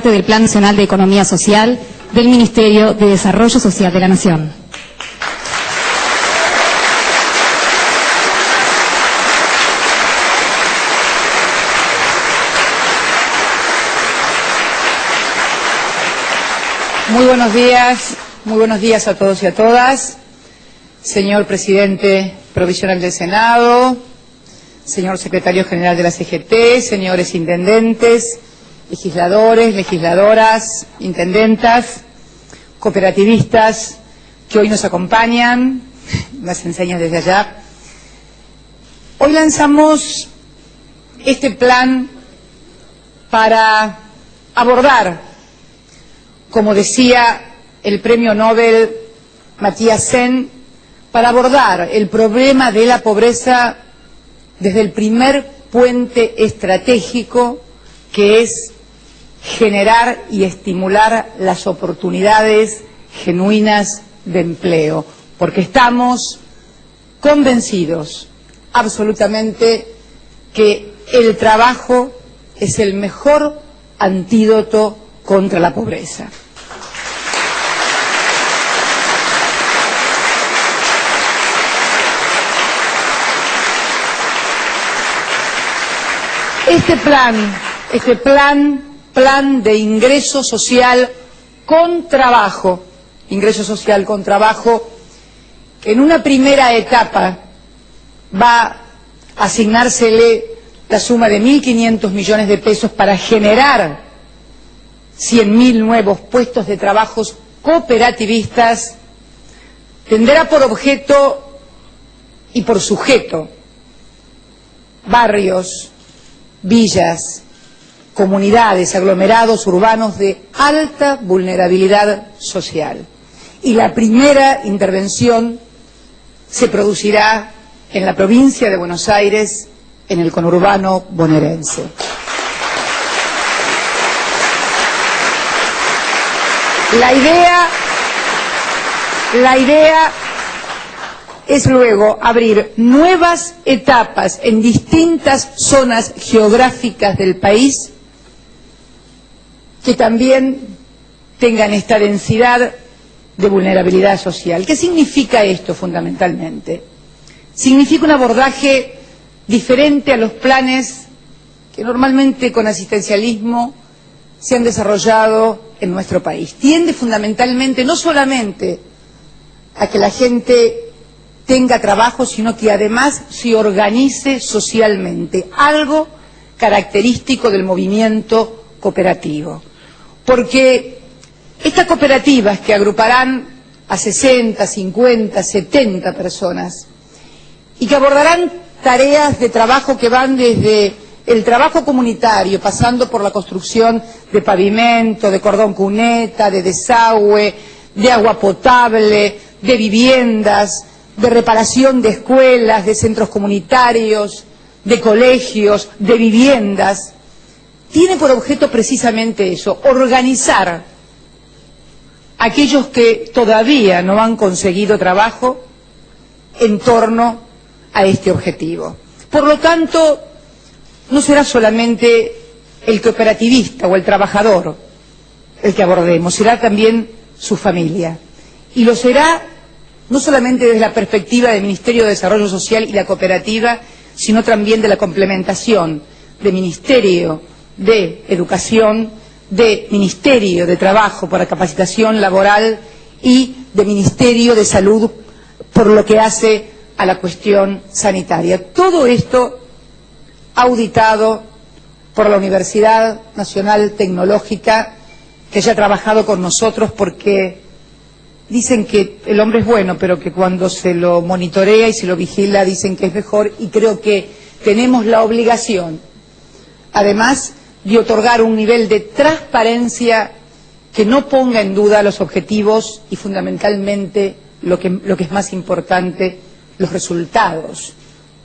parte del Plan Nacional de Economía Social del Ministerio de Desarrollo Social de la Nación. Muy buenos días a todos y a todas. Señor Presidente Provisional del Senado, señor Secretario General de la CGT, señores intendentes, legisladores, legisladoras, intendentas, cooperativistas que hoy nos acompañan, las enseñas desde allá. Hoy lanzamos este plan para abordar, como decía el premio Nobel Amartya Sen, para abordar el problema de la pobreza desde el primer puente estratégico, que es generar y estimular las oportunidades genuinas de empleo, porque estamos convencidos absolutamente que el trabajo es el mejor antídoto contra la pobreza. Este plan de ingreso social con trabajo, que en una primera etapa va a asignársele la suma de 1.500 millones de pesos para generar 100.000 nuevos puestos de trabajos cooperativistas, tendrá por objeto y por sujeto barrios, villas, comunidades, aglomerados urbanos de alta vulnerabilidad social. Y la primera intervención se producirá en la provincia de Buenos Aires, en el conurbano bonaerense. La idea es luego abrir nuevas etapas en distintas zonas geográficas del país que también tengan esta densidad de vulnerabilidad social. ¿Qué significa esto fundamentalmente? Significa un abordaje diferente a los planes que normalmente con asistencialismo se han desarrollado en nuestro país. Tiende fundamentalmente no solamente a que la gente tenga trabajo, sino que además se organice socialmente, algo característico del movimiento cooperativo. Porque estas cooperativas que agruparán a 60, 50, 70 personas y que abordarán tareas de trabajo que van desde el trabajo comunitario, pasando por la construcción de pavimento, de cordón cuneta, de desagüe, de agua potable, de viviendas, de reparación de escuelas, de centros comunitarios, de colegios, de viviendas, tiene por objeto precisamente eso, organizar a aquellos que todavía no han conseguido trabajo en torno a este objetivo. Por lo tanto, no será solamente el cooperativista o el trabajador el que abordemos, será también su familia. Y lo será no solamente desde la perspectiva del Ministerio de Desarrollo Social y la cooperativa, sino también de la complementación del Ministerio de Educación, de Ministerio de Trabajo para capacitación laboral y de Ministerio de Salud por lo que hace a la cuestión sanitaria. Todo esto auditado por la Universidad Nacional Tecnológica, que ya ha trabajado con nosotros, porque dicen que el hombre es bueno, pero que cuando se lo monitorea y se lo vigila dicen que es mejor, y creo que tenemos la obligación, además, de otorgar un nivel de transparencia que no ponga en duda los objetivos y fundamentalmente lo que es más importante, los resultados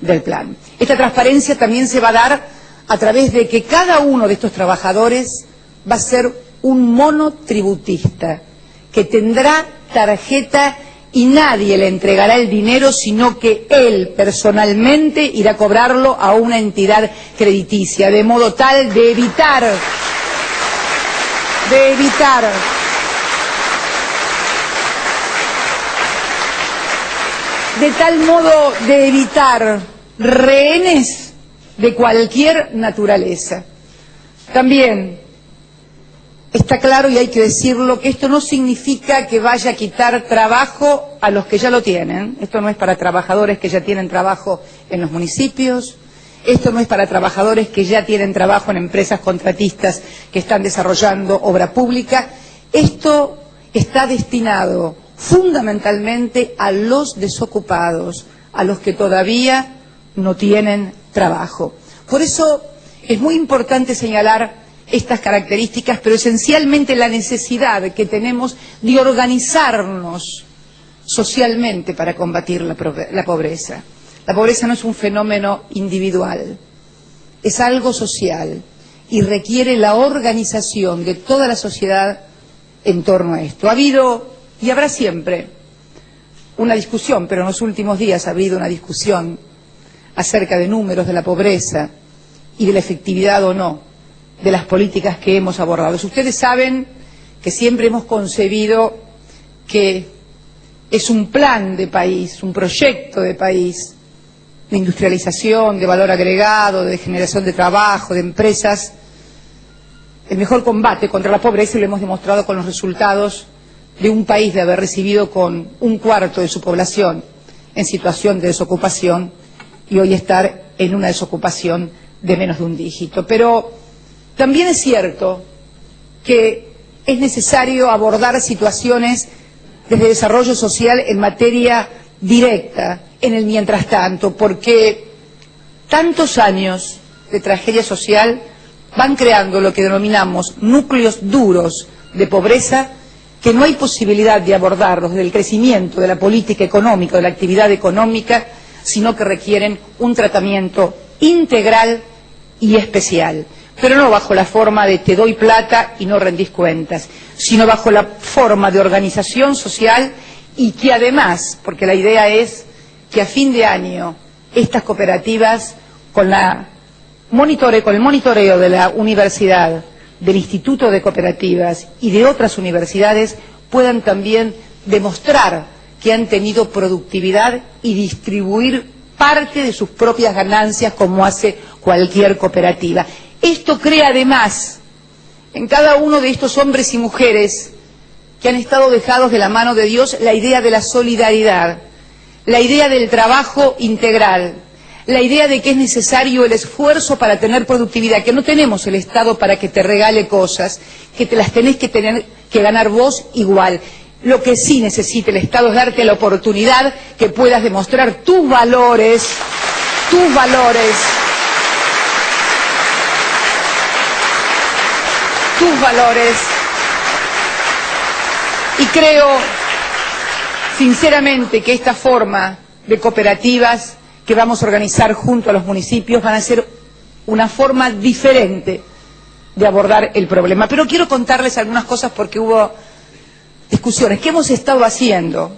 del plan. Esta transparencia también se va a dar a través de que cada uno de estos trabajadores va a ser un monotributista que tendrá tarjeta y nadie le entregará el dinero, sino que él personalmente irá a cobrarlo a una entidad crediticia, de modo tal de evitar de evitar rehenes de cualquier naturaleza. También está claro, y hay que decirlo, que esto no significa que vaya a quitar trabajo a los que ya lo tienen. Esto no es para trabajadores que ya tienen trabajo en los municipios, esto no es para trabajadores que ya tienen trabajo en empresas contratistas que están desarrollando obra pública. Esto está destinado fundamentalmente a los desocupados, a los que todavía no tienen trabajo. Por eso es muy importante señalar estas características, pero esencialmente la necesidad que tenemos de organizarnos socialmente para combatir la pobreza. La pobreza no es un fenómeno individual, es algo social y requiere la organización de toda la sociedad en torno a esto. Ha habido y habrá siempre una discusión, pero en los últimos días ha habido una discusión acerca de números de la pobreza y de la efectividad o no de las políticas que hemos abordado. Ustedes saben que siempre hemos concebido que es un plan de país, un proyecto de país, de industrialización, de valor agregado, de generación de trabajo, de empresas, el mejor combate contra la pobreza, y lo hemos demostrado con los resultados de un país de haber recibido con 1/4 de su población en situación de desocupación y hoy estar en una desocupación de menos de un dígito. Pero también es cierto que es necesario abordar situaciones desde desarrollo social en materia directa, en el mientras tanto, porque tantos años de tragedia social van creando lo que denominamos núcleos duros de pobreza que no hay posibilidad de abordarlos desde el crecimiento de la política económica, de la actividad económica, sino que requieren un tratamiento integral y especial. Pero no bajo la forma de te doy plata y no rendís cuentas, sino bajo la forma de organización social y que además, porque la idea es que a fin de año estas cooperativas, con el monitoreo de la universidad, del Instituto de Cooperativas y de otras universidades, puedan también demostrar que han tenido productividad y distribuir parte de sus propias ganancias como hace cualquier cooperativa. Esto crea además en cada uno de estos hombres y mujeres que han estado dejados de la mano de Dios la idea de la solidaridad, la idea del trabajo integral, la idea de que es necesario el esfuerzo para tener productividad, que no tenemos el Estado para que te regale cosas, que te las tenés que tener que ganar vos igual. Lo que sí necesita el Estado es darte la oportunidad que puedas demostrar tus valores, y creo sinceramente que esta forma de cooperativas que vamos a organizar junto a los municipios van a ser una forma diferente de abordar el problema. Pero quiero contarles algunas cosas porque hubo discusiones. ¿Qué hemos estado haciendo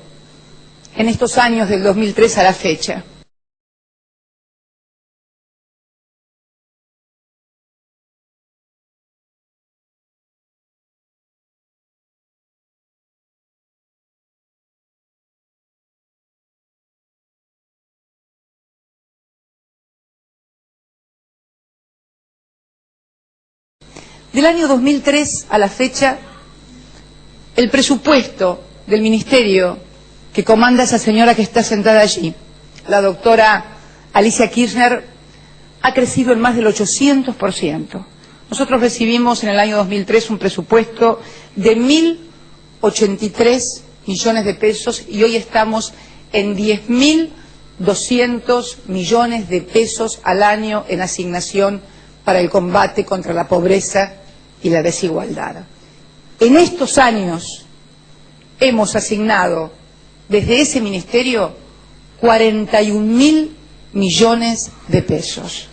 en estos años del 2003 a la fecha? Del año 2003 a la fecha, el presupuesto del ministerio que comanda esa señora que está sentada allí, la doctora Alicia Kirchner, ha crecido en más del 800%. Nosotros recibimos en el año 2003 un presupuesto de 1.083 millones de pesos y hoy estamos en 10.200 millones de pesos al año en asignación para el combate contra la pobreza y la desigualdad. En estos años hemos asignado desde ese ministerio 41.000 millones de pesos.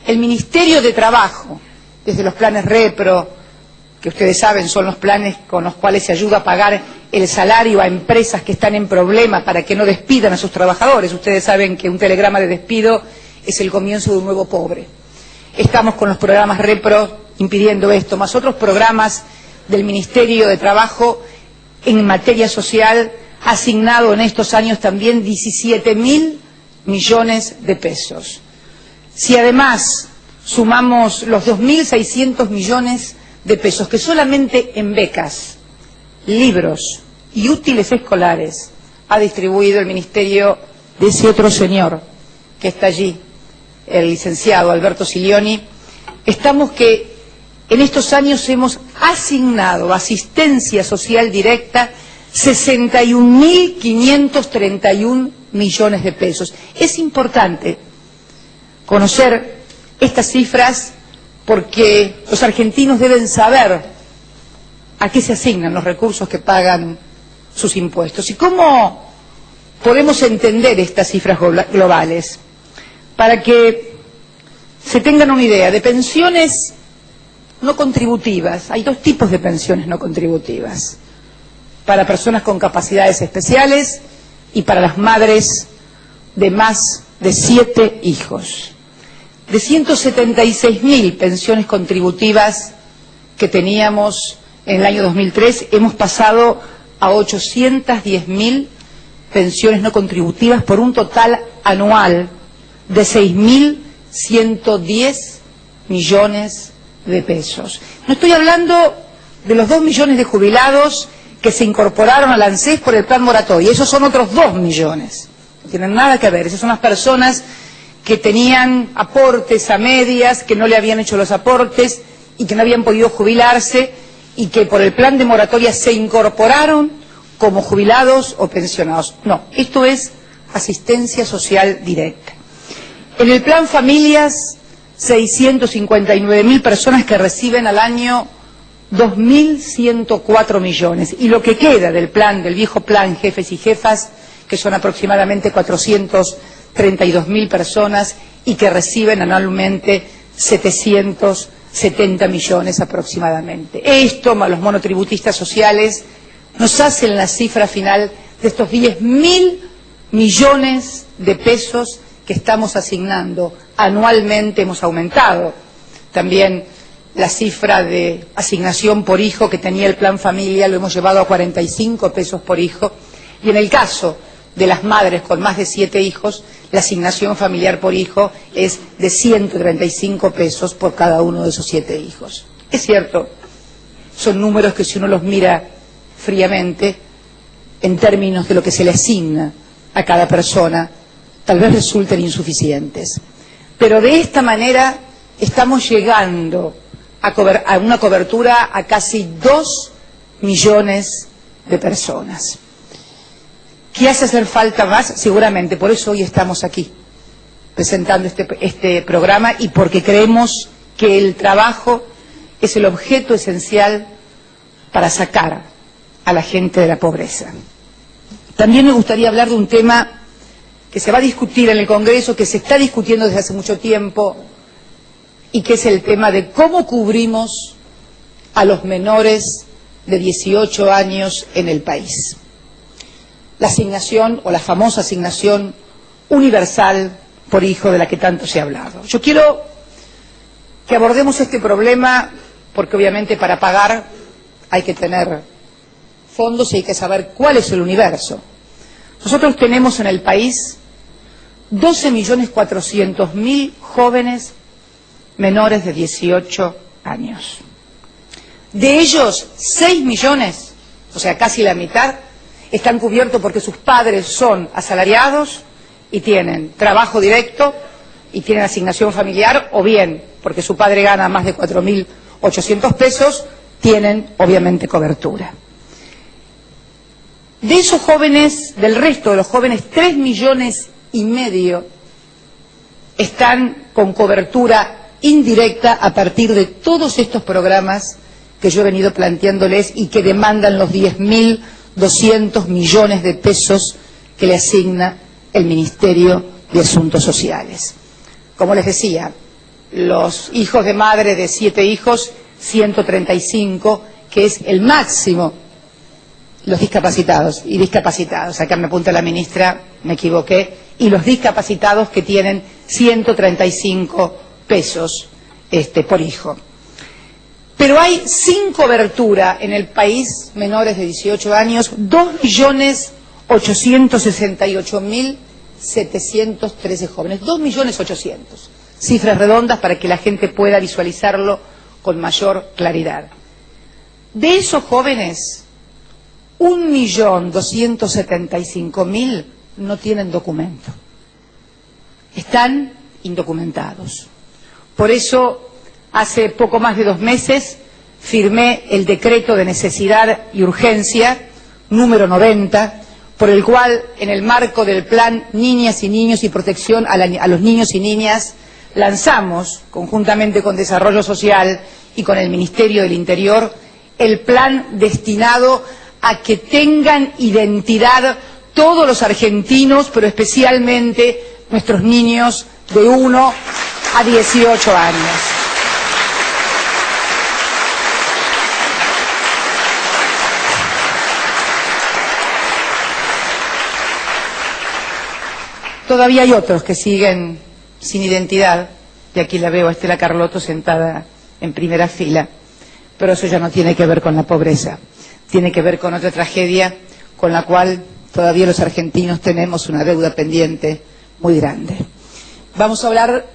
El Ministerio de Trabajo, desde los planes REPRO, que ustedes saben son los planes con los cuales se ayuda a pagar el salario a empresas que están en problemas para que no despidan a sus trabajadores. Ustedes saben que un telegrama de despido es el comienzo de un nuevo pobre. Estamos con los programas REPRO impidiendo esto, más otros programas del Ministerio de Trabajo en materia social ha asignado en estos años también 17.000 millones de pesos. Si además sumamos los 2.600 millones de pesos que solamente en becas, libros y útiles escolares ha distribuido el ministerio de ese otro señor que está allí, el licenciado Alberto Silioni, estamos que en estos años hemos asignado asistencia social directa 61.531 millones de pesos. Es importante conocer estas cifras porque los argentinos deben saber a qué se asignan los recursos que pagan sus impuestos. ¿Y cómo podemos entender estas cifras globales? Para que se tengan una idea, de pensiones no contributivas, hay dos tipos de pensiones no contributivas, para personas con capacidades especiales y para las madres de más de 7 hijos. De 176.000 pensiones contributivas que teníamos en el año 2003, hemos pasado a 810.000 pensiones no contributivas por un total anual de 6.110 millones de pesos. No estoy hablando de los 2 millones de jubilados que se incorporaron al ANSES por el plan moratorio, esos son otros 2 millones, no tienen nada que ver, esas son las personas que tenían aportes a medias, que no le habían hecho los aportes y que no habían podido jubilarse y que por el plan de moratoria se incorporaron como jubilados o pensionados. No, esto es asistencia social directa. En el plan familias, 659.000 personas que reciben al año 2.104 millones. Y lo que queda del plan, del viejo plan jefes y jefas, que son aproximadamente 432.000 personas y que reciben anualmente 770 millones aproximadamente. Esto, más los monotributistas sociales, nos hacen la cifra final de estos 10.000 millones de pesos que estamos asignando anualmente. Hemos aumentado también la cifra de asignación por hijo que tenía el plan familia, lo hemos llevado a 45 pesos por hijo, y en el caso de las madres con más de 7 hijos, la asignación familiar por hijo es de 135 pesos por cada uno de esos 7 hijos. Es cierto, son números que si uno los mira fríamente, en términos de lo que se le asigna a cada persona, tal vez resulten insuficientes. Pero de esta manera estamos llegando a una cobertura a casi 2 millones de personas. ¿Qué hace hacer falta más? Seguramente, por eso hoy estamos aquí, presentando este programa y porque creemos que el trabajo es el objeto esencial para sacar a la gente de la pobreza. También me gustaría hablar de un tema que se va a discutir en el Congreso, que se está discutiendo desde hace mucho tiempo, y que es el tema de cómo cubrimos a los menores de 18 años en el país. La asignación, o la famosa asignación universal por hijo de la que tanto se ha hablado. Yo quiero que abordemos este problema porque obviamente para pagar hay que tener fondos y hay que saber cuál es el universo. Nosotros tenemos en el país 12.400.000 jóvenes menores de 18 años. De ellos, 6 millones, o sea, casi la mitad, están cubiertos porque sus padres son asalariados y tienen trabajo directo y tienen asignación familiar, o bien, porque su padre gana más de 4.800 pesos, tienen obviamente cobertura. De esos jóvenes, del resto de los jóvenes, 3,5 millones están con cobertura indirecta a partir de todos estos programas que yo he venido planteándoles y que demandan los 10.200 millones de pesos que le asigna el Ministerio de Asuntos Sociales. Como les decía, los hijos de madre de 7 hijos, 135, que es el máximo. Los discapacitados y discapacitados, acá me apunta la ministra, me equivoqué, y los discapacitados que tienen 135 pesos por hijo. pero hay sin cobertura en el país menores de 18 años 2.868.713 jóvenes, 2.800.000, cifras redondas para que la gente pueda visualizarlo con mayor claridad. De esos jóvenes, 1.275.000 no tienen documento, están indocumentados. Por eso, hace poco más de 2 meses, firmé el decreto de necesidad y urgencia número 90, por el cual, en el marco del plan Niñas y Niños y Protección a los Niños y Niñas, lanzamos, conjuntamente con Desarrollo Social y con el Ministerio del Interior, el plan destinado a que tengan identidad todos los argentinos, pero especialmente nuestros niños de 1 a 18 años. Todavía hay otros que siguen sin identidad, y aquí la veo a Estela Carlotto sentada en primera fila, pero eso ya no tiene que ver con la pobreza, tiene que ver con otra tragedia con la cual todavía los argentinos tenemos una deuda pendiente muy grande. Vamos a hablar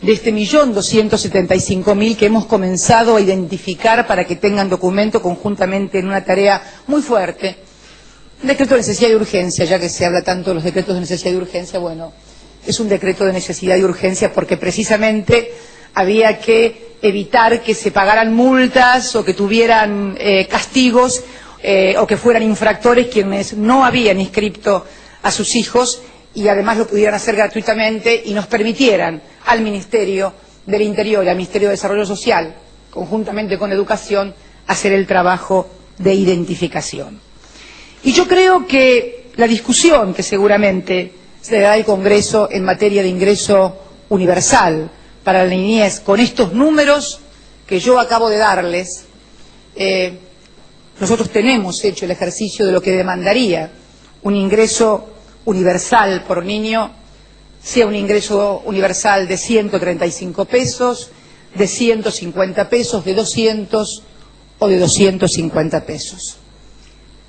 de este 1.275.000 que hemos comenzado a identificar para que tengan documento conjuntamente en una tarea muy fuerte. Un decreto de necesidad y urgencia, ya que se habla tanto de los decretos de necesidad y urgencia, bueno, es un decreto de necesidad y urgencia porque precisamente había que evitar que se pagaran multas o que tuvieran castigos o que fueran infractores quienes no habían inscrito a sus hijos y además lo pudieran hacer gratuitamente y nos permitieran al Ministerio del Interior y al Ministerio de Desarrollo Social, conjuntamente con Educación, hacer el trabajo de identificación. Y yo creo que la discusión que seguramente se dará al Congreso en materia de ingreso universal para la niñez, con estos números que yo acabo de darles, nosotros tenemos hecho el ejercicio de lo que demandaría un ingreso universal por niño, sea un ingreso universal de 135 pesos, de 150 pesos, de 200 o de 250 pesos.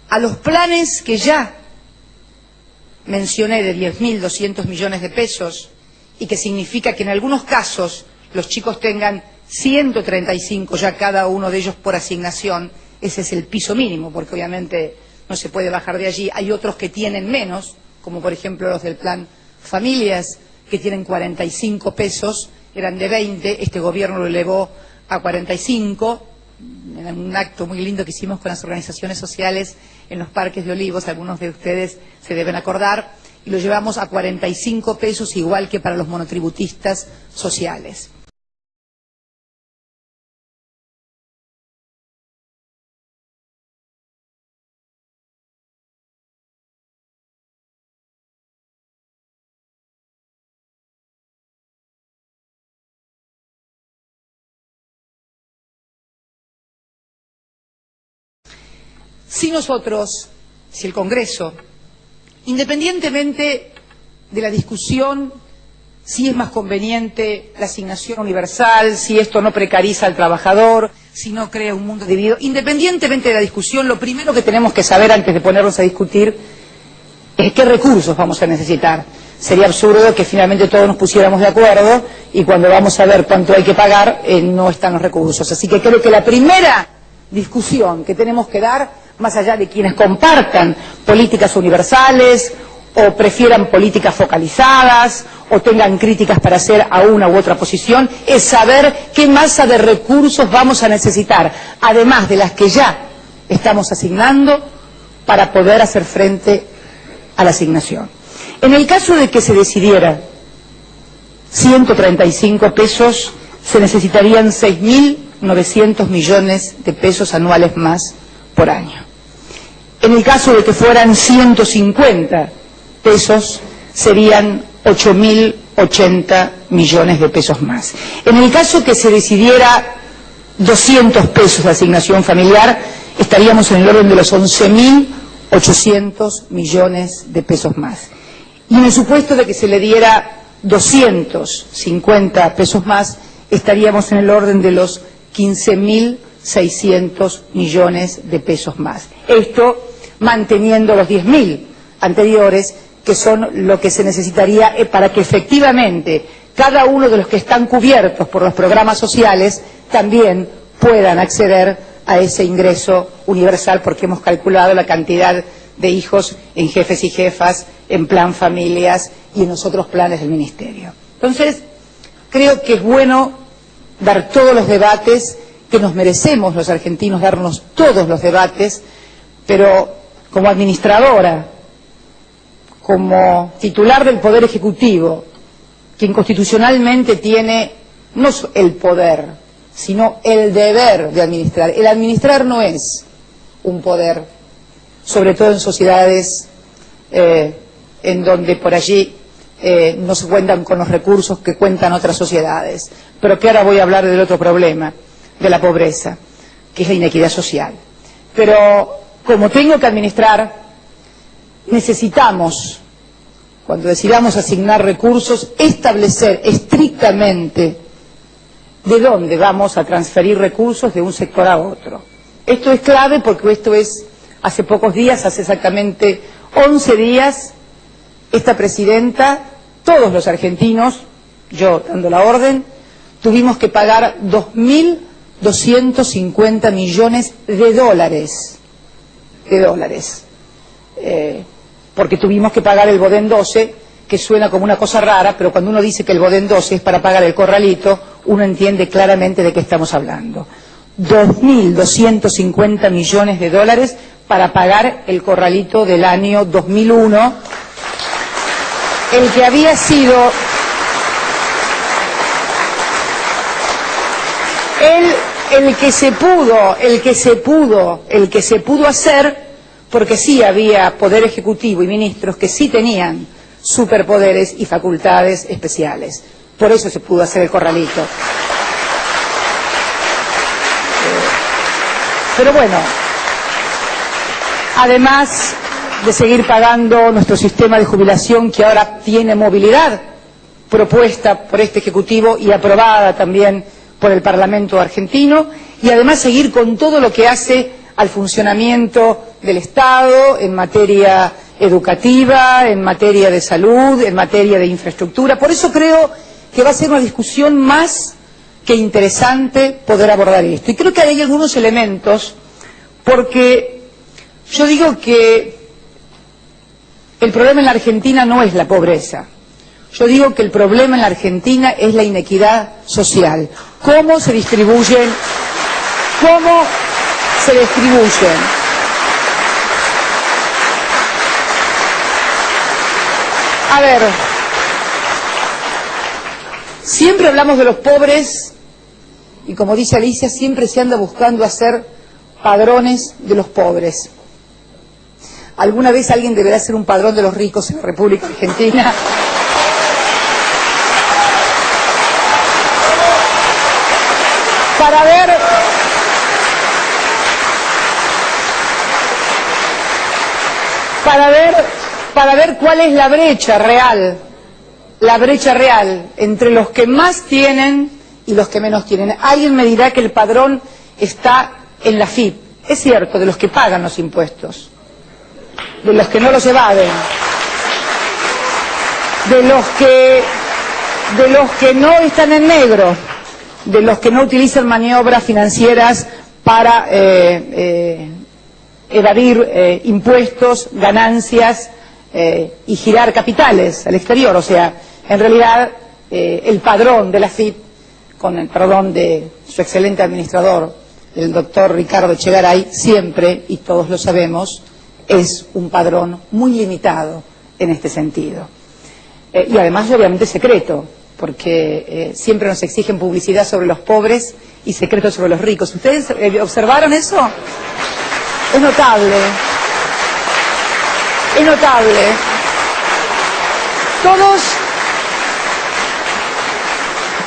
A los planes que ya mencioné de 10.200 millones de pesos y que significa que en algunos casos los chicos tengan 135 ya cada uno de ellos por asignación, ese es el piso mínimo, porque obviamente no se puede bajar de allí. Hay otros que tienen menos, como por ejemplo los del plan Familias, que tienen 45 pesos, eran de 20, este gobierno lo elevó a 45, en un acto muy lindo que hicimos con las organizaciones sociales en los Parques de Olivos, algunos de ustedes se deben acordar, y lo llevamos a 45 pesos, igual que para los monotributistas sociales. Si nosotros, si el Congreso, independientemente de la discusión si es más conveniente la asignación universal, si esto no precariza al trabajador, si no crea un mundo dividido, independientemente de la discusión, lo primero que tenemos que saber antes de ponernos a discutir es qué recursos vamos a necesitar. Sería absurdo que finalmente todos nos pusiéramos de acuerdo y cuando vamos a ver cuánto hay que pagar no están los recursos. Así que creo que la primera discusión que tenemos que dar, más allá de quienes compartan políticas universales o prefieran políticas focalizadas o tengan críticas para hacer a una u otra posición, es saber qué masa de recursos vamos a necesitar, además de las que ya estamos asignando, para poder hacer frente a la asignación. En el caso de que se decidiera 135 pesos, se necesitarían 6.900 millones de pesos anuales más por año. En el caso de que fueran 150 pesos, serían 8.080 millones de pesos más. En el caso que se decidiera 200 pesos de asignación familiar, estaríamos en el orden de los 11.800 millones de pesos más. Y en el supuesto de que se le diera 250 pesos más, estaríamos en el orden de los 15.000 600 millones de pesos más. Esto manteniendo los 10.000 anteriores, que son lo que se necesitaría para que efectivamente cada uno de los que están cubiertos por los programas sociales también puedan acceder a ese ingreso universal, porque hemos calculado la cantidad de hijos en jefes y jefas, en plan familias y en los otros planes del Ministerio. Entonces, creo que es bueno dar todos los debates que nos merecemos los argentinos, darnos todos los debates, pero como administradora, como titular del Poder Ejecutivo, quien constitucionalmente tiene no el poder, sino el deber de administrar. El administrar no es un poder, sobre todo en sociedades en donde por allí no se cuentan con los recursos que cuentan otras sociedades. Pero que ahora voy a hablar del otro problema, de la pobreza, que es la inequidad social. Pero como tengo que administrar, necesitamos, cuando decidamos asignar recursos, establecer estrictamente de dónde vamos a transferir recursos de un sector a otro. Esto es clave porque esto es, hace pocos días, hace exactamente 11 días, esta presidenta, todos los argentinos, yo dando la orden, tuvimos que pagar 2.250 millones de dólares, porque tuvimos que pagar el Bodén 12, que suena como una cosa rara, pero cuando uno dice que el Bodén 12 es para pagar el corralito, uno entiende claramente de qué estamos hablando. 2.250 millones de dólares para pagar el corralito del año 2001, el que había sido el que se pudo hacer, porque sí había Poder Ejecutivo y ministros que sí tenían superpoderes y facultades especiales. Por eso se pudo hacer el corralito. Pero bueno, además de seguir pagando nuestro sistema de jubilación, que ahora tiene movilidad propuesta por este Ejecutivo y aprobada también por el Parlamento argentino, y además seguir con todo lo que hace al funcionamiento del Estado en materia educativa, en materia de salud, en materia de infraestructura. Por eso creo que va a ser una discusión más que interesante poder abordar esto. Y creo que hay algunos elementos, porque yo digo que el problema en la Argentina no es la pobreza. Yo digo que el problema en la Argentina es la inequidad social. ¿Cómo se distribuyen? A ver, siempre hablamos de los pobres y, como dice Alicia, siempre se anda buscando hacer padrones de los pobres. Alguna vez alguien deberá ser un padrón de los ricos en la República Argentina. Para ver cuál es la brecha real entre los que más tienen y los que menos tienen. Alguien me dirá que el padrón está en la AFIP. Es cierto, de los que pagan los impuestos, de los que no los evaden, de los que no están en negro, de los que no utilizan maniobras financieras para evadir impuestos, ganancias y girar capitales al exterior. O sea, en realidad el padrón de la AFIP, con el perdón de su excelente administrador, el doctor Ricardo Echegaray, siempre, y todos lo sabemos, es un padrón muy limitado en este sentido. Y además, obviamente, secreto, porque siempre nos exigen publicidad sobre los pobres y secretos sobre los ricos. ¿Ustedes observaron eso? Es notable. Es notable.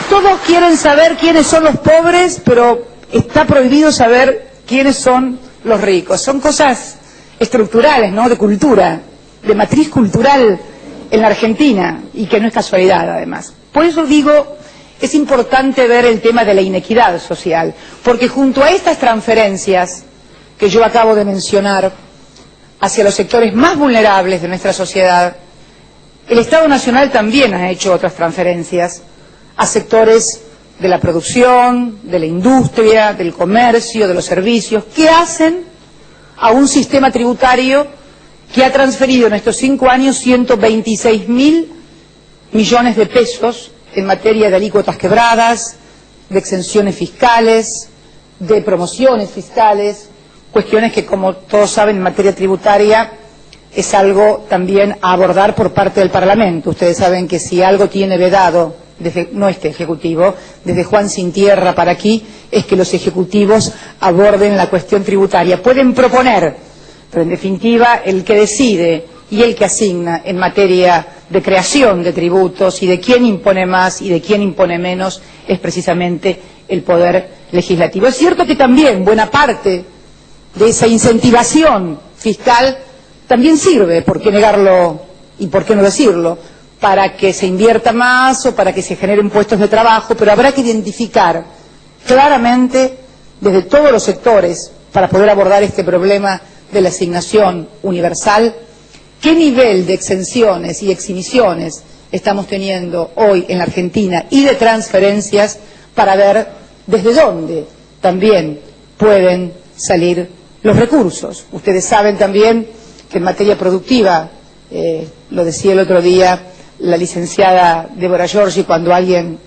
Todos quieren saber quiénes son los pobres, pero está prohibido saber quiénes son los ricos. Son cosas estructurales, ¿no?, de cultura, de matriz cultural en la Argentina, y que no es casualidad, además. Por eso digo es importante ver el tema de la inequidad social, porque junto a estas transferencias que yo acabo de mencionar hacia los sectores más vulnerables de nuestra sociedad, el Estado Nacional también ha hecho otras transferencias a sectores de la producción, de la industria, del comercio, de los servicios, que hacen a un sistema tributario que ha transferido en estos 5 años 126.000 millones de pesos en materia de alícuotas quebradas, de exenciones fiscales, de promociones fiscales, cuestiones que, como todos saben, en materia tributaria es algo también a abordar por parte del Parlamento. Ustedes saben que si algo tiene vedado desde no este Ejecutivo, desde Juan Sintierra para aquí, es que los ejecutivos aborden la cuestión tributaria. Pueden proponer, pero en definitiva el que decide y el que asigna en materia de creación de tributos y de quién impone más y de quién impone menos es precisamente el Poder Legislativo. Es cierto que también buena parte de esa incentivación fiscal también sirve, ¿por qué negarlo y por qué no decirlo?, para que se invierta más o para que se generen puestos de trabajo, pero habrá que identificar claramente desde todos los sectores, para poder abordar este problema de la asignación universal, qué nivel de exenciones y exhibiciones estamos teniendo hoy en la Argentina y de transferencias para ver desde dónde también pueden salir los recursos. Ustedes saben también que en materia productiva, lo decía el otro día la licenciada Débora Giorgi, cuando alguien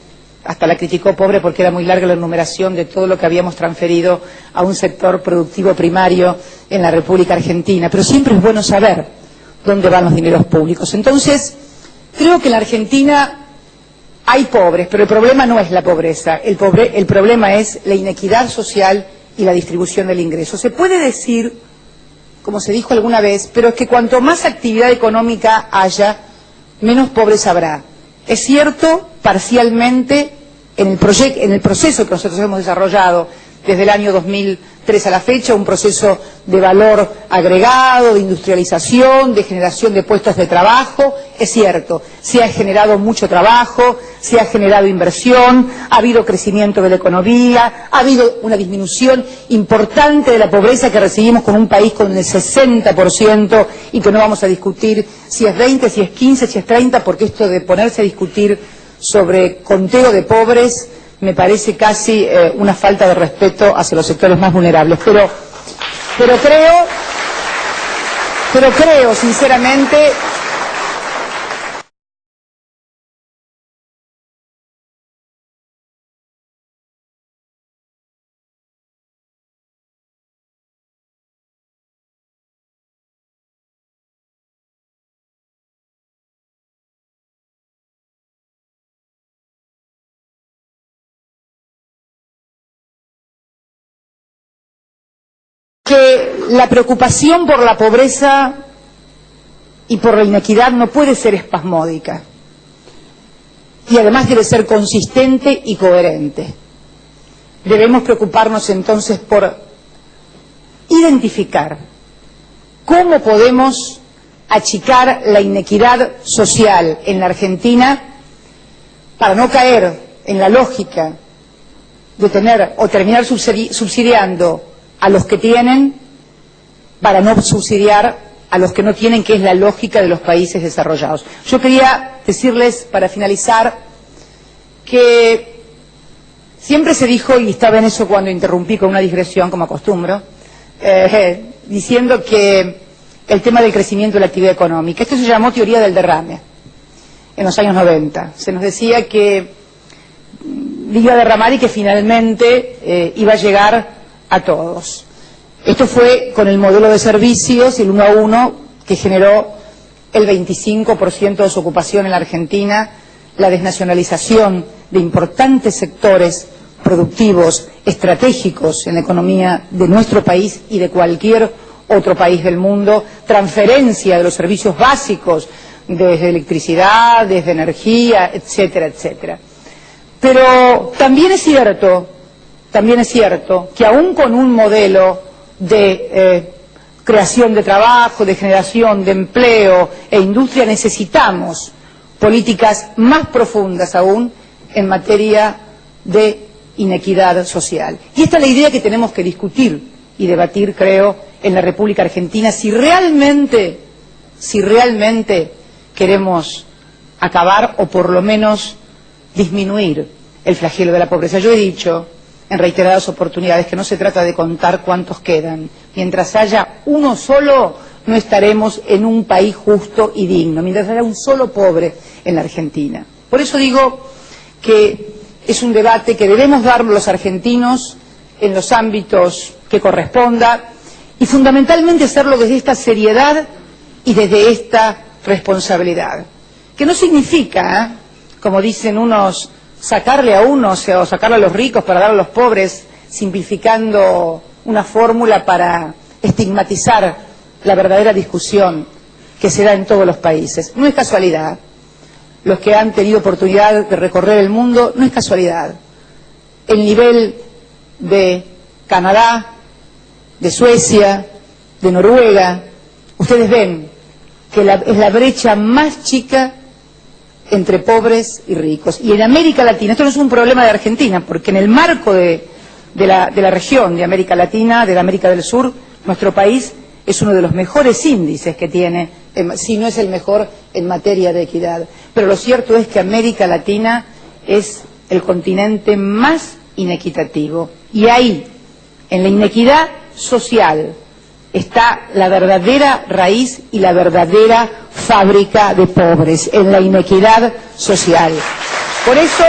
hasta la criticó pobre porque era muy larga la enumeración de todo lo que habíamos transferido a un sector productivo primario en la República Argentina, pero siempre es bueno saber dónde van los dineros públicos. Entonces, creo que en la Argentina hay pobres, pero el problema no es la pobreza, el problema es la inequidad social y la distribución del ingreso. Se puede decir, como se dijo alguna vez, pero es que cuanto más actividad económica haya, menos pobres habrá. Es cierto, parcialmente, en el proceso que nosotros hemos desarrollado desde el año 2003 a la fecha, un proceso de valor agregado, de industrialización, de generación de puestos de trabajo, es cierto, se ha generado mucho trabajo, se ha generado inversión, ha habido crecimiento de la economía, ha habido una disminución importante de la pobreza que recibimos con un país con el 60% y que no vamos a discutir si es 20, si es 15, si es 30, porque esto de ponerse a discutir sobre conteo de pobres me parece casi una falta de respeto hacia los sectores más vulnerables. Pero creo sinceramente que la preocupación por la pobreza y por la inequidad no puede ser espasmódica y además debe ser consistente y coherente. Debemos preocuparnos entonces por identificar cómo podemos achicar la inequidad social en la Argentina para no caer en la lógica de tener o terminar subsidiando a los que tienen para no subsidiar a los que no tienen, que es la lógica de los países desarrollados. Yo quería decirles, para finalizar, que siempre se dijo, y estaba en eso cuando interrumpí con una digresión, como acostumbro, diciendo que el tema del crecimiento de la actividad económica, esto se llamó teoría del derrame, en los años 90. Se nos decía que iba a derramar y que finalmente iba a llegar a todos. Esto fue con el modelo de servicios, el 1 a 1, que generó el 25% de su ocupación en la Argentina, la desnacionalización de importantes sectores productivos estratégicos en la economía de nuestro país y de cualquier otro país del mundo, transferencia de los servicios básicos, desde electricidad, desde energía, etcétera, etcétera. Pero también es cierto que aún con un modelo de creación de trabajo, de generación de empleo e industria, necesitamos políticas más profundas aún en materia de inequidad social. Y esta es la idea que tenemos que discutir y debatir, creo, en la República Argentina, si realmente queremos acabar o por lo menos disminuir el flagelo de la pobreza. Yo he dicho en reiteradas oportunidades que no se trata de contar cuántos quedan. Mientras haya uno solo, no estaremos en un país justo y digno, mientras haya un solo pobre en la Argentina. Por eso digo que es un debate que debemos dar los argentinos en los ámbitos que corresponda y fundamentalmente hacerlo desde esta seriedad y desde esta responsabilidad. Que no significa, como dicen unos, sacarle a unos o sacarle a los ricos para dar a los pobres, simplificando una fórmula para estigmatizar la verdadera discusión que se da en todos los países. No es casualidad. Los que han tenido oportunidad de recorrer el mundo, no es casualidad. El nivel de Canadá, de Suecia, de Noruega, ustedes ven que es la brecha más chica entre pobres y ricos. Y en América Latina, esto no es un problema de Argentina, porque en el marco de la región de América Latina, de la América del Sur, nuestro país es uno de los mejores índices que tiene, si no es el mejor en materia de equidad. Pero lo cierto es que América Latina es el continente más inequitativo. Y ahí, en la inequidad social, está la verdadera raíz y la verdadera fábrica de pobres, en la inequidad social. Por eso,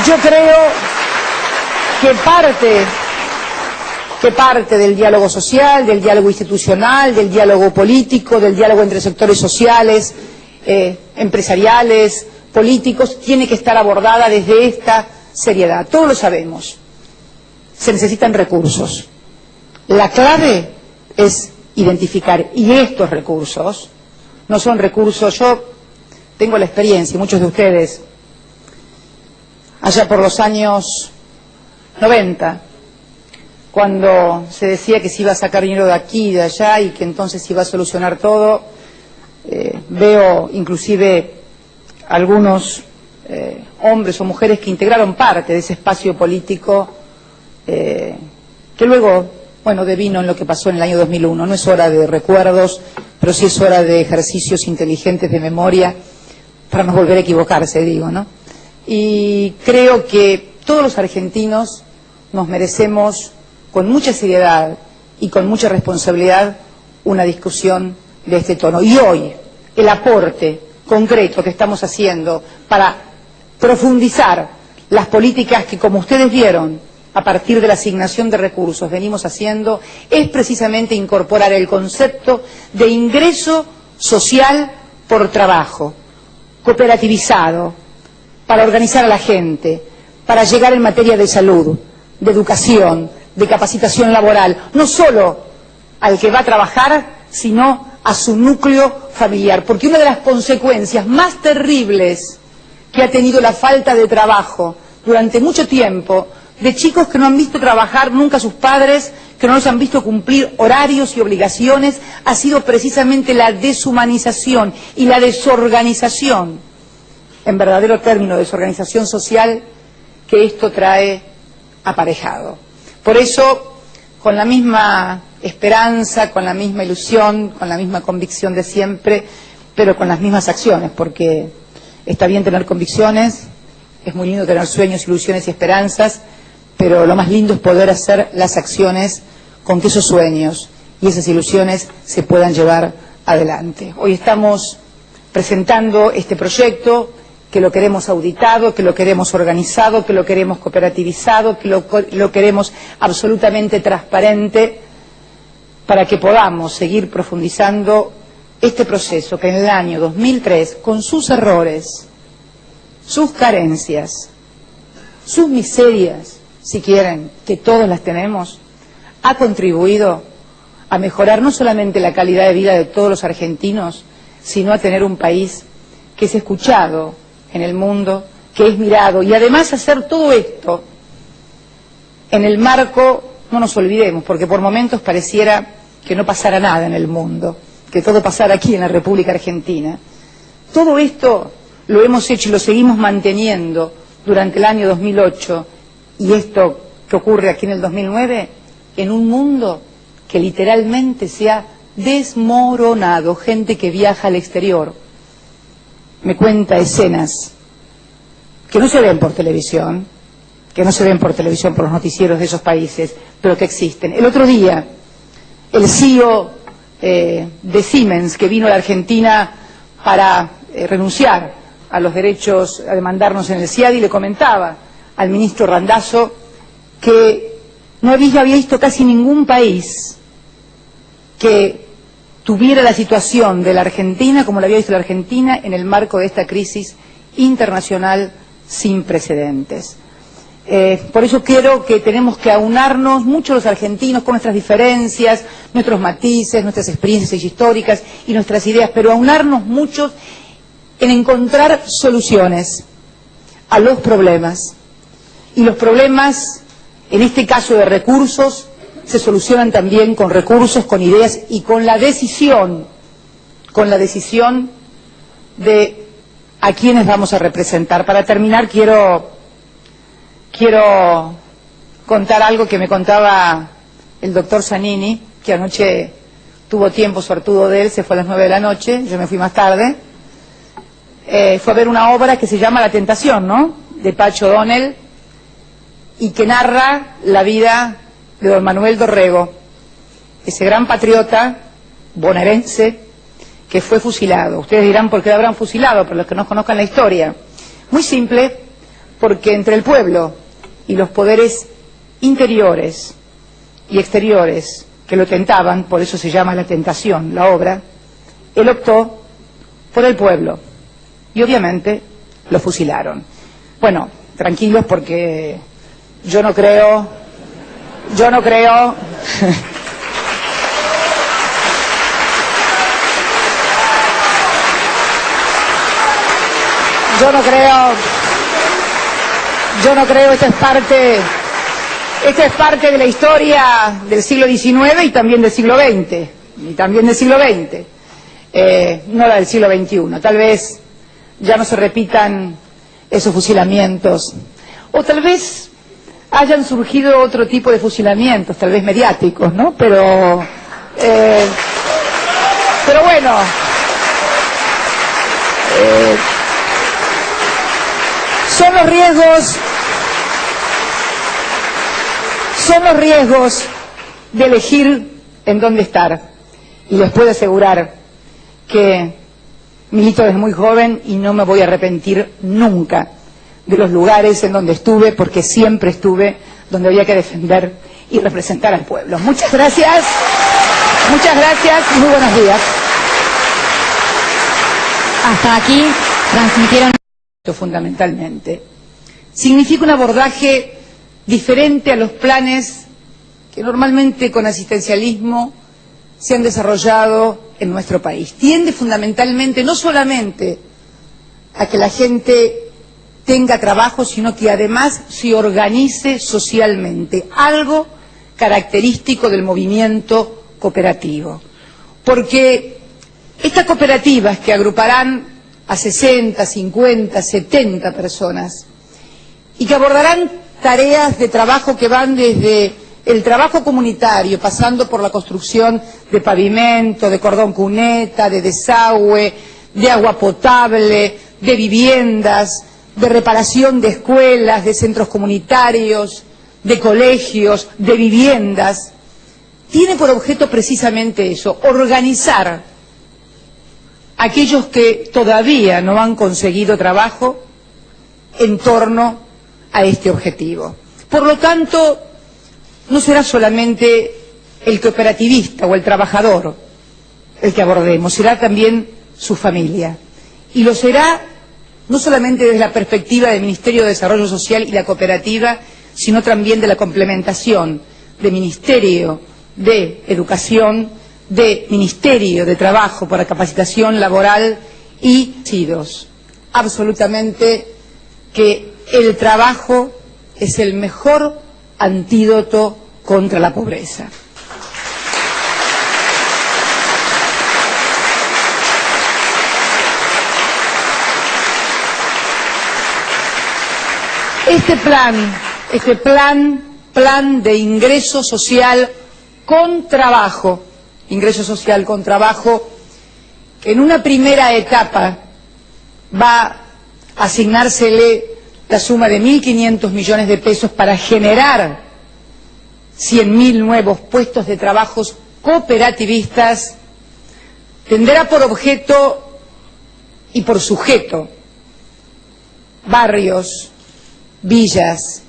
yo creo que parte del diálogo social, del diálogo institucional, del diálogo político, del diálogo entre sectores sociales, empresariales, políticos, tiene que estar abordada desde esta seriedad. Todos lo sabemos. Se necesitan recursos. La clave es identificar, y estos recursos no son recursos, yo tengo la experiencia, y muchos de ustedes, allá por los años 90, cuando se decía que se iba a sacar dinero de aquí y de allá y que entonces se iba a solucionar todo, veo inclusive algunos hombres o mujeres que integraron parte de ese espacio político que luego, bueno, devino en lo que pasó en el año 2001. No es hora de recuerdos, pero sí es hora de ejercicios inteligentes de memoria para no volver a equivocarse, digo, ¿no? Y creo que todos los argentinos nos merecemos, con mucha seriedad y con mucha responsabilidad, una discusión de este tono. Y hoy, el aporte concreto que estamos haciendo para profundizar las políticas que, como ustedes vieron, a partir de la asignación de recursos venimos haciendo, es precisamente incorporar el concepto de ingreso social por trabajo, cooperativizado, para organizar a la gente, para llegar en materia de salud, de educación, de capacitación laboral, no solo al que va a trabajar, sino a su núcleo familiar. Porque una de las consecuencias más terribles que ha tenido la falta de trabajo durante mucho tiempo, de chicos que no han visto trabajar nunca a sus padres, que no los han visto cumplir horarios y obligaciones, ha sido precisamente la deshumanización y la desorganización, en verdadero término, desorganización social, que esto trae aparejado. Por eso, con la misma esperanza, con la misma ilusión, con la misma convicción de siempre, pero con las mismas acciones, porque está bien tener convicciones, es muy lindo tener sueños, ilusiones y esperanzas, pero lo más lindo es poder hacer las acciones con que esos sueños y esas ilusiones se puedan llevar adelante. Hoy estamos presentando este proyecto, que lo queremos auditado, que lo queremos organizado, que lo queremos cooperativizado, que lo queremos absolutamente transparente, para que podamos seguir profundizando este proceso que en el año 2003, con sus errores, sus carencias, sus miserias, si quieren, que todos las tenemos, ha contribuido a mejorar no solamente la calidad de vida de todos los argentinos, sino a tener un país que es escuchado en el mundo, que es mirado, y además hacer todo esto en el marco, no nos olvidemos, porque por momentos pareciera que no pasara nada en el mundo, que que todo pasara aquí en la República Argentina. Todo esto lo hemos hecho y lo seguimos manteniendo durante el año 2008 y esto que ocurre aquí en el 2009 en un mundo que literalmente se ha desmoronado. Gente que viaja al exterior me cuenta escenas que no se ven por televisión, por los noticieros de esos países, pero que existen. El otro día, el CEO de Siemens, que vino a la Argentina para renunciar a los derechos, a demandarnos en el CIADI, le comentaba al ministro Randazzo que no había visto casi ningún país que tuviera la situación de la Argentina como la había visto la Argentina en el marco de esta crisis internacional sin precedentes. Por eso creo que tenemos que aunarnos mucho los argentinos con nuestras diferencias, nuestros matices, nuestras experiencias históricas y nuestras ideas, pero aunarnos mucho en encontrar soluciones a los problemas. Y los problemas, en este caso de recursos, se solucionan también con recursos, con ideas y con la decisión de a quiénes vamos a representar. Para terminar, quiero contar algo que me contaba el doctor Zanini, que anoche tuvo tiempo suertudo de él, se fue a las 9 de la noche, yo me fui más tarde. Fue a ver una obra que se llama La Tentación, ¿no?, de Pacho O'Donnell, y que narra la vida de don Manuel Dorrego, ese gran patriota bonaerense que fue fusilado. Ustedes dirán por qué lo habrán fusilado, pero los que no conozcan la historia. Muy simple, porque entre el pueblo y los poderes interiores y exteriores que lo tentaban, por eso se llama La Tentación, la obra, él optó por el pueblo y obviamente lo fusilaron. Bueno, tranquilos porque yo no creo yo no creo esta es parte de la historia del siglo XIX y también del siglo XX, no la del siglo XXI. Tal vez ya no se repitan esos fusilamientos, o tal vez hayan surgido otro tipo de fusilamientos, tal vez mediáticos, ¿no? Pero bueno, son los riesgos de elegir en dónde estar. Y les puedo asegurar que milito desde muy joven y no me voy a arrepentir nunca de los lugares en donde estuve, porque siempre estuve donde había que defender y representar al pueblo. Muchas gracias y muy buenos días. Hasta aquí transmitieron. Fundamentalmente significa un abordaje diferente a los planes que normalmente con asistencialismo se han desarrollado en nuestro país. Tiende fundamentalmente no solamente a que la gente tenga trabajo, sino que además se organice socialmente, algo característico del movimiento cooperativo. Porque estas cooperativas que agruparán a 60, 50, 70 personas y que abordarán tareas de trabajo que van desde el trabajo comunitario, pasando por la construcción de pavimento, de cordón cuneta, de desagüe, de agua potable, de viviendas, de reparación de escuelas, de centros comunitarios, de colegios, de viviendas, tiene por objeto precisamente eso, organizar a aquellos que todavía no han conseguido trabajo en torno a este objetivo. Por lo tanto, no será solamente el cooperativista o el trabajador el que abordemos, será también su familia. Y lo será no solamente desde la perspectiva del Ministerio de Desarrollo Social y la cooperativa, sino también de la complementación del Ministerio de Educación, de Ministerio de Trabajo para Capacitación Laboral y SIDOS. Absolutamente que el trabajo es el mejor antídoto contra la pobreza. Este plan de ingreso social con trabajo, que en una primera etapa va a asignársele la suma de 1.500 millones de pesos para generar 100.000 nuevos puestos de trabajo cooperativistas, tendrá por objeto y por sujeto barrios, villas,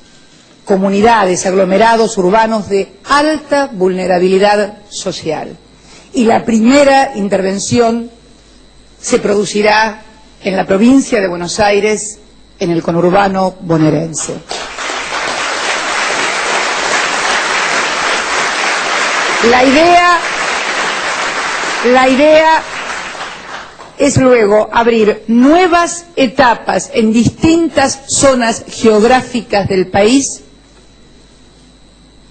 comunidades, aglomerados urbanos de alta vulnerabilidad social. Y la primera intervención se producirá en la provincia de Buenos Aires, en el conurbano bonaerense. La idea es luego abrir nuevas etapas en distintas zonas geográficas del país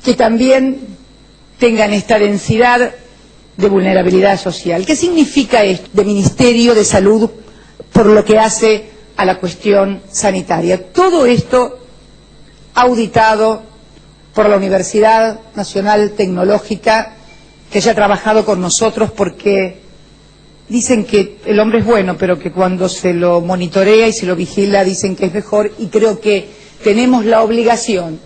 que también tengan esta densidad de vulnerabilidad social. ¿Qué significa esto de Ministerio de Salud por lo que hace a la cuestión sanitaria? Todo esto auditado por la Universidad Nacional Tecnológica, que ya ha trabajado con nosotros, porque dicen que el hombre es bueno, pero que cuando se lo monitorea y se lo vigila dicen que es mejor, y creo que tenemos la obligación,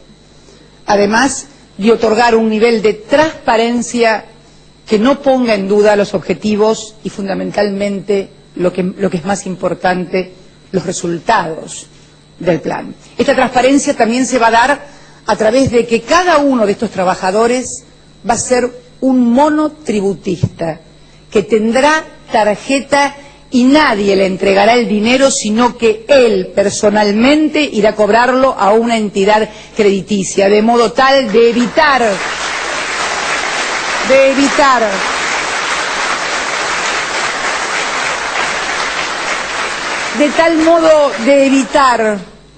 además, de otorgar un nivel de transparencia que no ponga en duda los objetivos y fundamentalmente lo que es más importante, los resultados del plan. Esta transparencia también se va a dar a través de que cada uno de estos trabajadores va a ser un monotributista que tendrá tarjeta y nadie le entregará el dinero, sino que él personalmente irá a cobrarlo a una entidad crediticia, de modo tal de evitar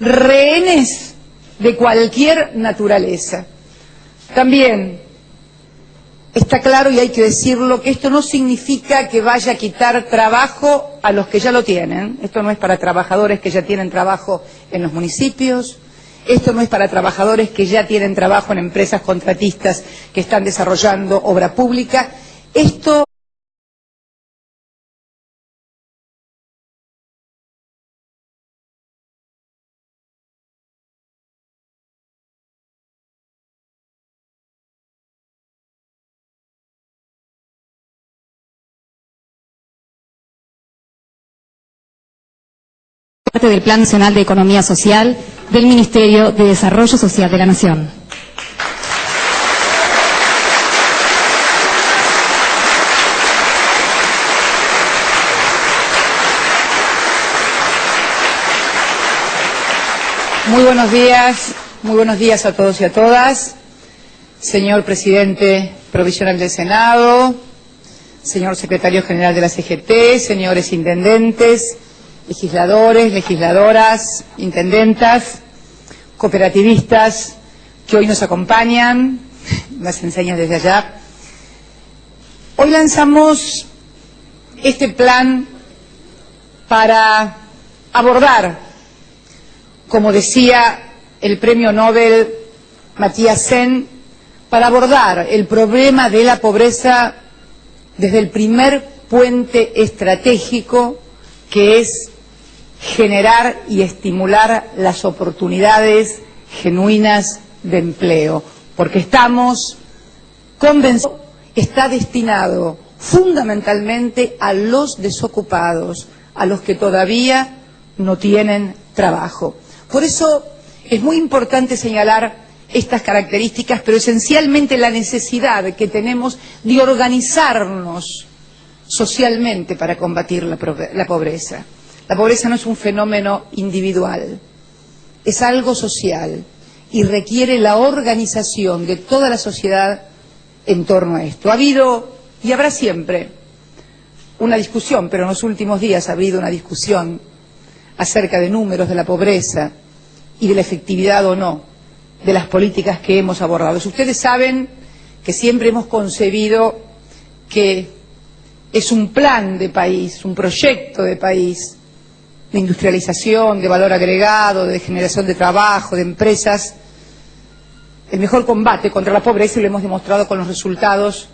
rehenes de cualquier naturaleza. También está claro, y hay que decirlo, que esto no significa que vaya a quitar trabajo a los que ya lo tienen. Esto no es para trabajadores que ya tienen trabajo en los municipios, esto no es para trabajadores que ya tienen trabajo en empresas contratistas que están desarrollando obra pública. Esto parte del Plan Nacional de Economía Social del Ministerio de Desarrollo Social de la Nación. Muy buenos días a todos y a todas. Señor Presidente Provisional del Senado, señor Secretario General de la CGT, señores intendentes, legisladores, legisladoras, intendentas, cooperativistas que hoy nos acompañan, las enseñas desde allá. Hoy lanzamos este plan para abordar, como decía el premio Nobel Amartya Sen, para abordar el problema de la pobreza desde el primer puente estratégico, que es generar y estimular las oportunidades genuinas de empleo, porque estamos convencidos que está destinado fundamentalmente a los desocupados, a los que todavía no tienen trabajo. Por eso es muy importante señalar estas características, pero esencialmente la necesidad que tenemos de organizarnos socialmente para combatir la pobreza. La pobreza no es un fenómeno individual, es algo social y requiere la organización de toda la sociedad en torno a esto. Ha habido y habrá siempre una discusión, pero en los últimos días ha habido una discusión acerca de números de la pobreza y de la efectividad o no de las políticas que hemos abordado. Ustedes saben que siempre hemos concebido que es un plan de país, un proyecto de país, de industrialización, de valor agregado, de generación de trabajo, de empresas. El mejor combate contra la pobreza, y lo hemos demostrado con los resultados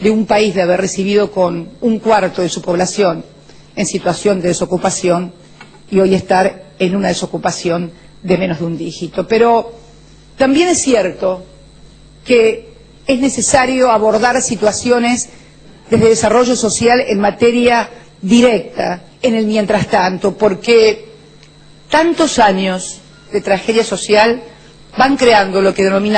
de un país de haber recibido con 1/4 de su población en situación de desocupación y hoy estar en una desocupación de menos de un dígito. Pero también es cierto que es necesario abordar situaciones desde desarrollo social en materia directa, en el mientras tanto, porque tantos años de tragedia social van creando lo que denominamos